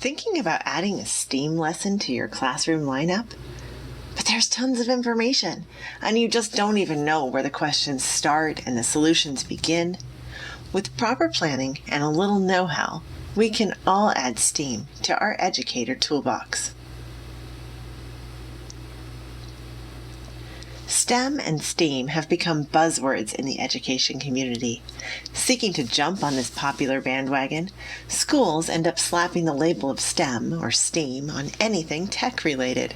Thinking about adding a STEAM lesson to your classroom lineup? But there's tons of information, and you just don't even know where the questions start and the solutions begin. With proper planning and a little know-how, we can all add STEAM to our educator toolbox. STEM and STEAM have become buzzwords in the education community. Seeking to jump on this popular bandwagon, schools end up slapping the label of STEM or STEAM on anything tech-related.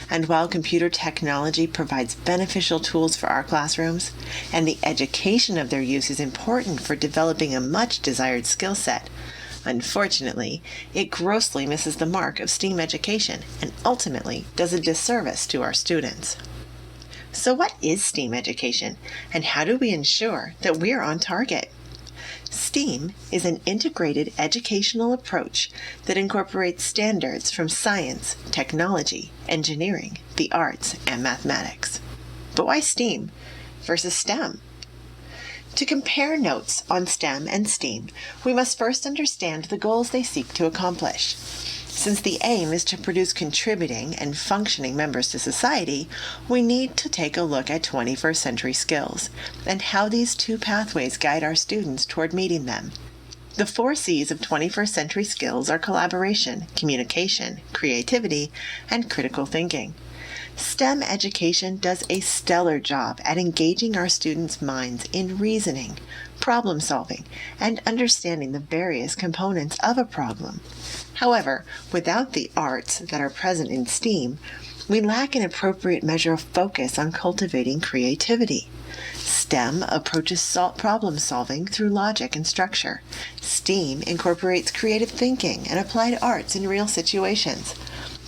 And while computer technology provides beneficial tools for our classrooms, and the education of their use is important for developing a much-desired skill set, unfortunately, it grossly misses the mark of STEAM education and ultimately does a disservice to our students. So what is STEAM education, and how do we ensure that we're on target? STEAM is an integrated educational approach that incorporates standards from science, technology, engineering, the arts, and mathematics. But why STEAM versus STEM? To compare notes on STEM and STEAM, we must first understand the goals they seek to accomplish. Since the aim is to produce contributing and functioning members to society, we need to take a look at 21st century skills and how these two pathways guide our students toward meeting them. The 4 C's of 21st century skills are collaboration, communication, creativity, and critical thinking. STEM education does a stellar job at engaging our students' minds in reasoning, problem solving, and understanding the various components of a problem. However, without the arts that are present in STEAM, we lack an appropriate measure of focus on cultivating creativity. STEM approaches problem solving through logic and structure. STEAM incorporates creative thinking and applied arts in real situations,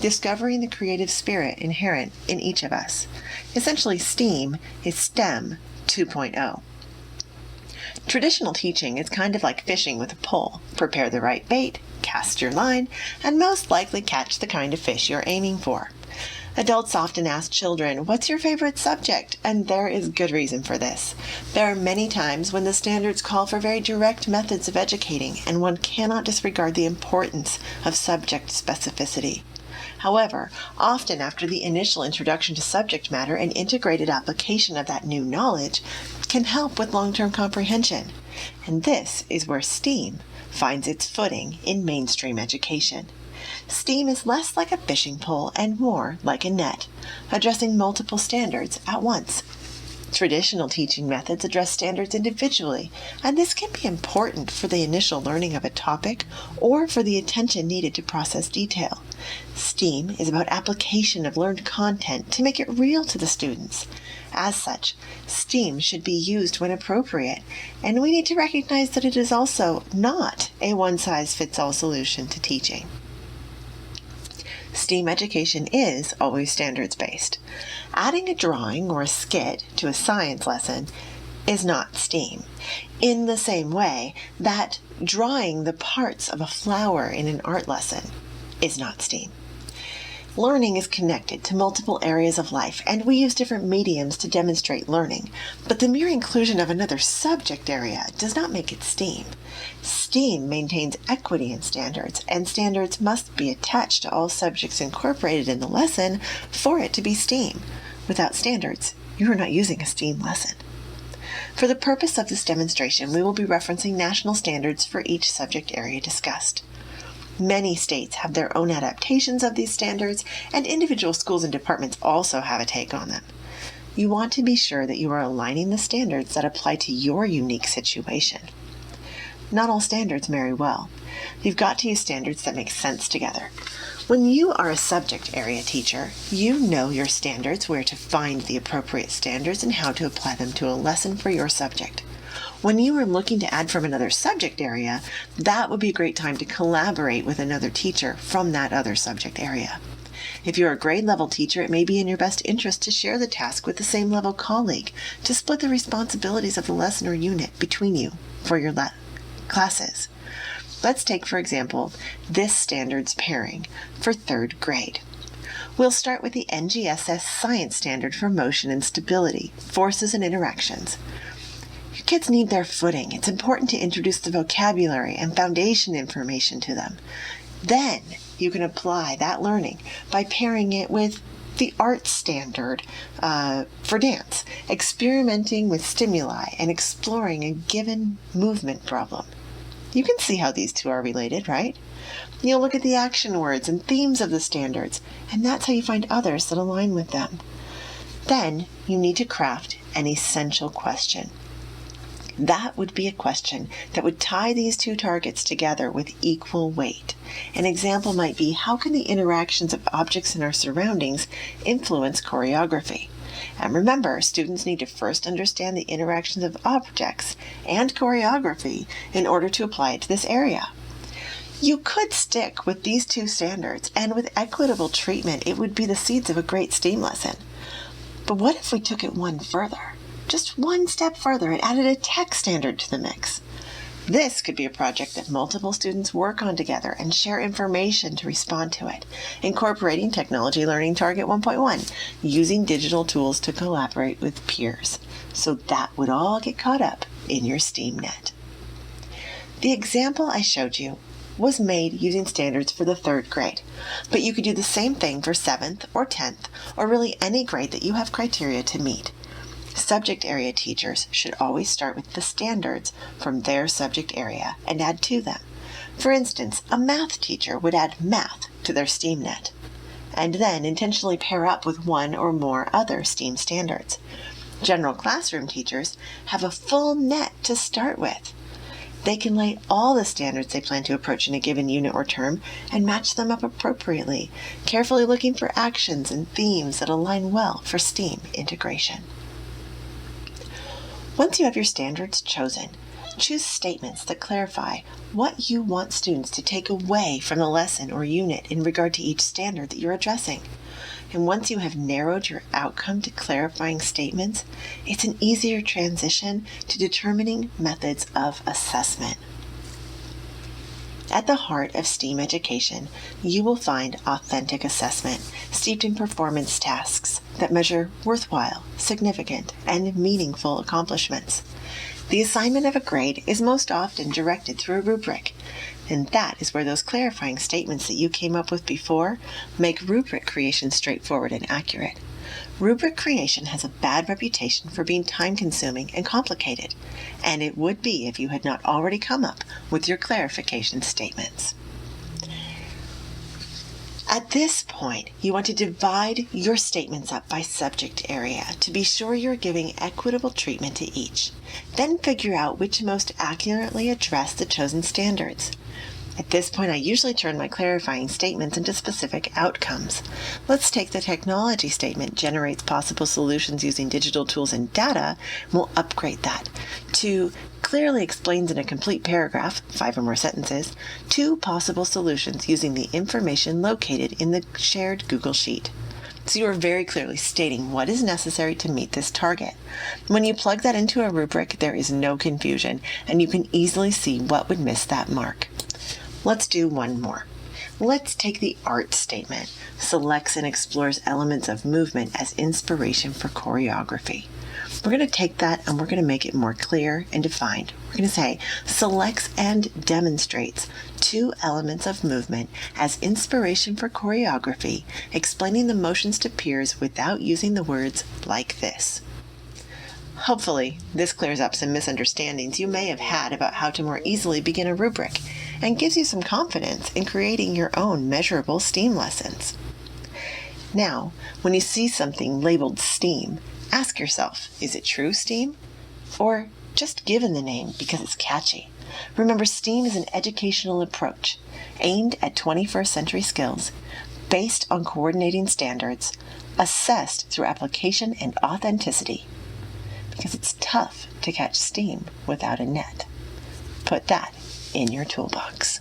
discovering the creative spirit inherent in each of us. Essentially, STEAM is STEM 2.0. Traditional teaching is kind of like fishing with a pole. Prepare the right bait, cast your line, and most likely catch the kind of fish you're aiming for. Adults often ask children, "What's your favorite subject?" And there is good reason for this. There are many times when the standards call for very direct methods of educating, and one cannot disregard the importance of subject specificity. However, often after the initial introduction to subject matter, an integrated application of that new knowledge can help with long-term comprehension. And this is where STEAM finds its footing in mainstream education. STEAM is less like a fishing pole and more like a net, addressing multiple standards at once. Traditional teaching methods address standards individually, and this can be important for the initial learning of a topic or for the attention needed to process detail. STEAM is about application of learned content to make it real to the students. As such, STEAM should be used when appropriate, and we need to recognize that it is also not a one-size-fits-all solution to teaching. STEAM education is always standards-based. Adding a drawing or a skit to a science lesson is not STEAM, in the same way that drawing the parts of a flower in an art lesson is not STEAM. Learning is connected to multiple areas of life, and we use different mediums to demonstrate learning, but the mere inclusion of another subject area does not make it STEAM. STEAM maintains equity in standards, and standards must be attached to all subjects incorporated in the lesson for it to be STEAM. Without standards, you are not using a STEAM lesson. For the purpose of this demonstration, we will be referencing national standards for each subject area discussed. Many states have their own adaptations of these standards, and individual schools and departments also have a take on them. You want to be sure that you are aligning the standards that apply to your unique situation. Not all standards marry well. You've got to use standards that make sense together. When you are a subject area teacher, you know your standards, where to find the appropriate standards, and how to apply them to a lesson for your subject. When you are looking to add from another subject area, that would be a great time to collaborate with another teacher from that other subject area. If you're a grade level teacher, it may be in your best interest to share the task with the same level colleague to split the responsibilities of the lesson or unit between you for your classes. Let's take, for example, this standards pairing for 3rd grade. We'll start with the NGSS Science Standard for Motion and Stability, Forces and Interactions. Your kids need their footing. It's important to introduce the vocabulary and foundation information to them. Then you can apply that learning by pairing it with the art standard for dance, experimenting with stimuli and exploring a given movement problem. You can see how these two are related, right? You'll look at the action words and themes of the standards, and that's how you find others that align with them. Then you need to craft an essential question. That would be a question that would tie these two targets together with equal weight. An example might be, how can the interactions of objects in our surroundings influence choreography? And remember, students need to first understand the interactions of objects and choreography in order to apply it to this area. You could stick with these two standards, and with equitable treatment, it would be the seeds of a great STEAM lesson. But what if we took it one further? Just one step further and added a tech standard to the mix. This could be a project that multiple students work on together and share information to respond to it, incorporating Technology Learning Target 1.1, using digital tools to collaborate with peers. So that would all get caught up in your STEAM net. The example I showed you was made using standards for the 3rd grade, but you could do the same thing for 7th or 10th, or really any grade that you have criteria to meet. Subject area teachers should always start with the standards from their subject area and add to them. For instance, a math teacher would add math to their STEAM net, and then intentionally pair up with one or more other STEAM standards. General classroom teachers have a full net to start with. They can lay all the standards they plan to approach in a given unit or term and match them up appropriately, carefully looking for actions and themes that align well for STEAM integration. Once you have your standards chosen, choose statements that clarify what you want students to take away from the lesson or unit in regard to each standard that you're addressing. And once you have narrowed your outcome to clarifying statements, it's an easier transition to determining methods of assessment. At the heart of STEAM education, you will find authentic assessment, steeped in performance tasks that measure worthwhile, significant, and meaningful accomplishments. The assignment of a grade is most often directed through a rubric, and that is where those clarifying statements that you came up with before make rubric creation straightforward and accurate. Rubric creation has a bad reputation for being time-consuming and complicated, and it would be if you had not already come up with your clarification statements. At this point, you want to divide your statements up by subject area to be sure you're giving equitable treatment to each. Then figure out which most accurately address the chosen standards. At this point, I usually turn my clarifying statements into specific outcomes. Let's take the technology statement, generates possible solutions using digital tools and data, and we'll upgrade that to clearly explains in a complete paragraph, 5 or more sentences, 2 possible solutions using the information located in the shared Google Sheet. So you are very clearly stating what is necessary to meet this target. When you plug that into a rubric, there is no confusion, and you can easily see what would miss that mark. Let's do one more. Let's take the art statement, selects and explores elements of movement as inspiration for choreography. We're going to take that and we're going to make it more clear and defined. We're going to say, selects and demonstrates 2 elements of movement as inspiration for choreography, explaining the motions to peers without using the words like this. Hopefully, this clears up some misunderstandings you may have had about how to more easily begin a rubric and gives you some confidence in creating your own measurable STEAM lessons. Now, when you see something labeled STEAM, ask yourself, is it true STEAM? Or just given the name because it's catchy? Remember, STEAM is an educational approach aimed at 21st century skills, based on coordinating standards, assessed through application and authenticity. Because it's tough to catch STEAM without a net. Put that in your toolbox.